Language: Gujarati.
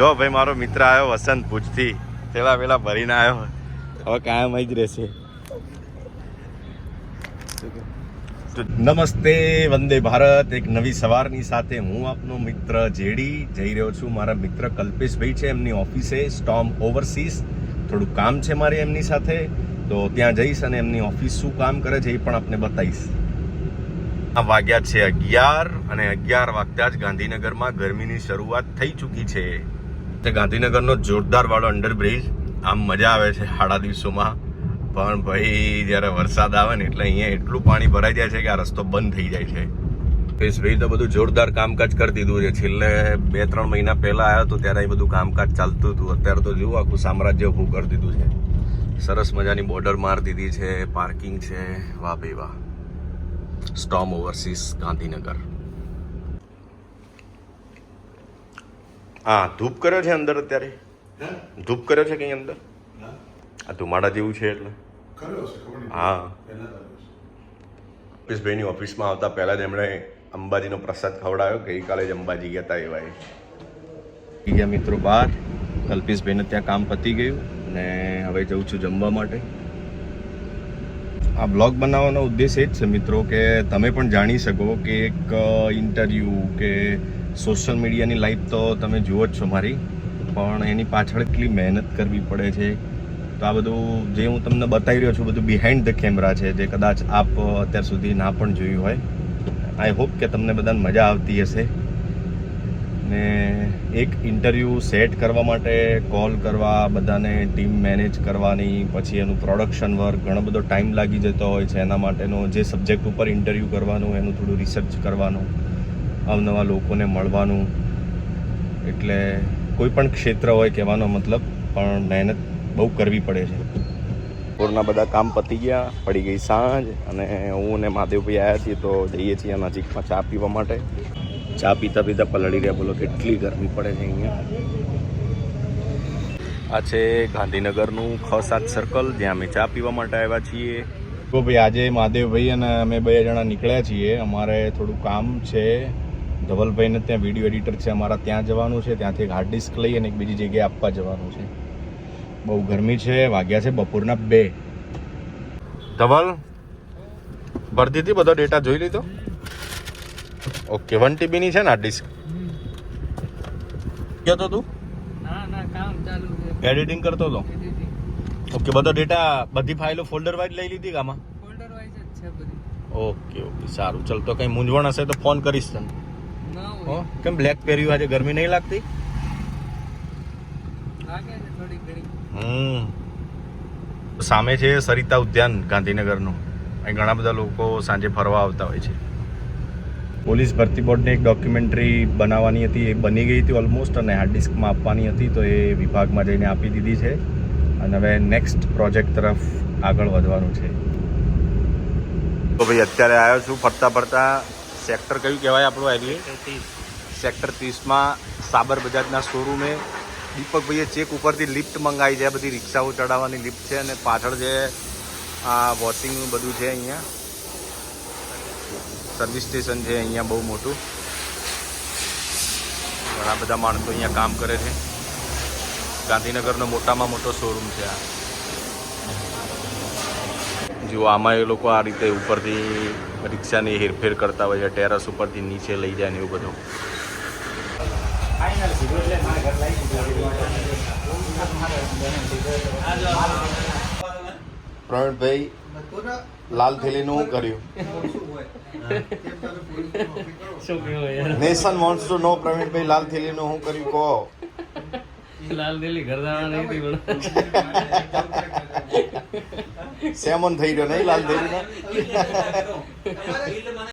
જો ભાઈ મારો મિત્ર આવ્યો વસંત ભુજથી, પેલા ભરીને આવ્યો, હવે કાયમ જ રહેશે. નમસ્તે, વંદે ભારત. એક નવી સવારની સાથે હું આપનો મિત્ર જેડી જઈ રહ્યો છું. મારા મિત્ર કલ્પેશભાઈ છે, એમની ઓફિસે સ્ટોર્મ ઓવરસીઝ. થોડું કામ છે મારે એમની સાથે, તો ત્યાં જઈશ અને એમની ઓફિસ શું કામ કરે છે એ પણ આપને બતાવીશ. આ વાગ્યા છે 11 અને 11 વાગતા જ ગાંધીનગરમાં ગરમીની શરૂઆત થઈ ચૂકી છે. તે ગાંધીનગરનો જોરદાર વાળો અંડરબ્રિજ, આમ મજા આવે છે હાડા દિવસોમાં. પણ ભાઈ જ્યારે વરસાદ આવે ને એટલે અહીંયા એટલું પાણી ભરાઈ જાય છે કે આ રસ્તો બંધ થઈ જાય છે. ભાઈ તો બધું જોરદાર કામકાજ કરી દીધું છે. છેલ્લે 2-3 મહિના પહેલા આવ્યો તો ત્યારે એ બધું કામકાજ ચાલતું હતું. અત્યારે તો જુઓ આખું સામ્રાજ્ય ઊભું કરી દીધું છે. સરસ મજાની બોર્ડર મારી દીધી છે, પાર્કિંગ છે. વાહ ભાઈ વાહ. Storm overseas Gandhinagar. હા, ધૂપ કર્યો છે અંદર અત્યારે? ધૂપ કર્યો છે કઈ અંદર? આ ધુમાડા જેવું છે એટલે હા. કલ્પેશભાઈની ઓફિસમાં આવતા પહેલા જ એમણે અંબાજીનો પ્રસાદ ખવડાવ્યો. ગઈકાલે જ અંબાજી ગયા હતા એવા ગયા મિત્રો બહાર. કલ્પેશભાઈને ત્યાં કામ પતી ગયું અને હવે જઉં છું જમવા માટે. આ બ્લોગ બનાવવાનો ઉદ્દેશ એ જ છે મિત્રો કે તમે પણ જાણી શકો કે એક ઇન્ટરવ્યૂ કે સોશિયલ મીડિયાની લાઈફ તો તમે જુઓ જ છો મારી, પણ એની પાછળ કેટલી મહેનત કરવી પડે છે. તો આ બધું જે હું તમને બતાવી રહ્યો છું બધું બિહાઇન્ડ ધ કેમેરા છે, જે કદાચ આપ અત્યાર સુધી ના પણ જોયું હોય. આઈ હોપ કે તમને બધાને મજા આવતી હશે. ને એક ઇન્ટરવ્યૂ સેટ કરવા માટે કોલ કરવા, બધાને ટીમ મેનેજ કરવાની, પછી એનું પ્રોડક્શન વર્ક, ઘણો બધો ટાઈમ લાગી જતો હોય છે. એના માટેનો જે સબ્જેક્ટ ઉપર ઇન્ટરવ્યૂ કરવાનું એનું થોડું રિસર્ચ કરવાનું, અવનવા લોકોને મળવાનું. એટલે કોઈ પણ ક્ષેત્ર હોય કહેવાનો મતલબ, પણ મહેનત બહુ કરવી પડે છે. બપોરના બધા કામ પતી ગયા, પડી ગઈ સાંજ અને હું અને મહાદેવભાઈ આવ્યા છીએ તો જઈએ છીએ નજીકમાં ચા પીવા માટે. ચા પીતા પીતા પલળી રહ્યા. બોલો કેટલી ગરમી પડે છે અહીંયા. આ છે ગાંધીનગરનું ખ7 સર્કલ, જ્યાં અમે ચા પીવા માટે આવ્યા છીએ. તો ભાઈ આજે મહાદેવભાઈ અને અમે 2 જણા નીકળ્યા છીએ. અમારે થોડું કામ છે. ધવલભાઈને ત્યાં વિડીયો એડિટર છે અમારા, ત્યાં જવાનું છે. ત્યાંથી એક હાર્ડ ડિસ્ક લઈ અને એક બીજી જગ્યાએ આપવા જવાનું છે. બહુ ગરમી છે. વાગ્યા છે બપોરના 2. ધવલ ભરી દીધી? બધો ડેટા જોઈ લીધો? ઓકે. 1 TB ની છે ને હાર્ડ ડિસ્ક? ક્યાં તો તું એડિટિંગ કરતો હતો? ઓકે. બધો ડેટા, બધી ફાઇલો ફોલ્ડર વાઇઝ લઈ લીધી કે આમાં? ફોલ્ડર વાઇઝ જ છે બધી. ઓકે સારું. ચલ તો કઈ મૂંઝવણ હશે તો ફોન કરીશ તને. હો કેમ બ્લેક પહેર્યું આજે? ગરમી નહીં લાગતી? લાગે છે થોડી ઘણી. સામે છે સરિતા ઉદ્યાન ગાંધીનગરનું. અહીં ઘણા બધા લોકો સાંજે ફરવા આવતા હોય છે. પોલીસ ભરતી બોર્ડની એક ડોક્યુમેન્ટરી બનાવવાની હતી, એ બની ગઈ હતી ઓલમોસ્ટ, અને હાર્ડ ડિસ્કમાં આપવાની હતી તો એ વિભાગમાં જઈને આપી દીધી છે. અને હવે નેક્સ્ટ પ્રોજેક્ટ તરફ આગળ વધવાનું છે. તો ભાઈ અત્યારે આવ્યો છું ફરતા ફરતા. સેક્ટર કયું કહેવાય આપણું એરિયા? સેક્ટર 30માં સાબર બજાજના શોરૂમે દીપકભાઈએ ચેક ઉપરથી લિફ્ટ મંગાવી છે. બધી રિક્ષાઓ ચડાવવાની લિફ્ટ છે અને પાછળ જે આ વોશિંગનું બધું છે. અહીંયા સર્વિસ સ્ટેશન છે અહીંયા બહુ મોટું. ઘણા બધા માણસો અહીંયા કામ કરે છે. ગાંધીનગરનો મોટામાં મોટો શોરૂમ છે આ. જો આમાં એ લોકો આ રીતે ઉપરથી રિક્ષાની હેરફેર કરતા હોય છે, ટેરેસ ઉપરથી નીચે લઈ જાય ને એવું બધું. પ્રવીણભાઈ લાલ થેલીનું શું કર્યું? નેશન વોન્ટ્સ ટુ નો. પ્રવીણભાઈ લાલ થેલીનું શું કર્યું કહો? લાલ દિલ્હી ઘર જવાના નથી પણ સેમન થઈ ગયો નહીં લાલ થેલીનો?